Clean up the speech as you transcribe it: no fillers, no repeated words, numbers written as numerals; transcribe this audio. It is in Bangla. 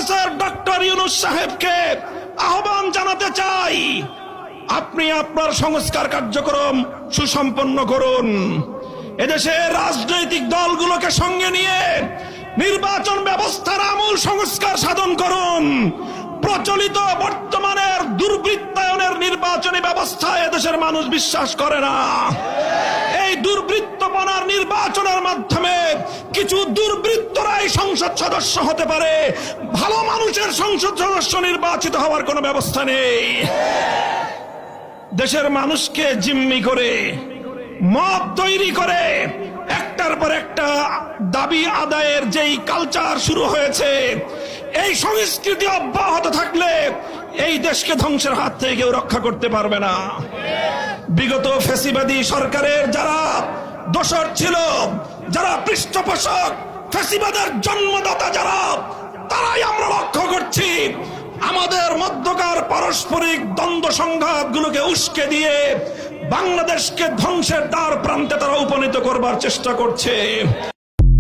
প্রফেসর ডক্টর ইউনূস সাহেবকে আহ্বান জানাতে চাই, আপনি আপনার সংস্কার কার্যক্রম সুসম্পন্ন করুন। এদেশের রাজনৈতিক দলগুলোকে সঙ্গে নিয়ে নির্বাচন ব্যবস্থার আমূল সংস্কার সাধন করুন। প্রচলিত বর্তমানের দুর্বৃত্তায়নের নির্বাচনী ব্যবস্থায় এদেশের মানুষ বিশ্বাস করে না। এই দুর্বৃত্তপনার নির্বাচনের মাধ্যমে কিছু দুর্বৃত্তরাই সংসদ সদস্য হতে পারে, ভালো মানুষের সংসদ সদস্য নির্বাচিত হওয়ার কোনো ব্যবস্থা নেই। দেশের মানুষকে জিম্মি করে, মব তৈরি করে একটার পর একটা দাবি আদায়ের যেই কালচার শুরু হয়েছে, এই সংস্কৃতি অব্যাহত থাকলে এই দেশকে ধ্বংসের হাত থেকে কেউ রক্ষা করতে পারবে না। বিগত ফ্যাসিবাদী সরকারের যারা দোসর ছিল, যারা পৃষ্ঠপোষক, ফ্যাসিবাদের জন্মদাতা যারা, তারাই আমরা লক্ষ্য করছি আমাদের মধ্যকার পারস্পরিক দ্বন্দ্ব সংঘাতগুলোকে উস্কে দিয়ে বাংলাদেশকে ধ্বংসের দ্বার প্রান্তে তারা উপনীত করবার চেষ্টা করছে।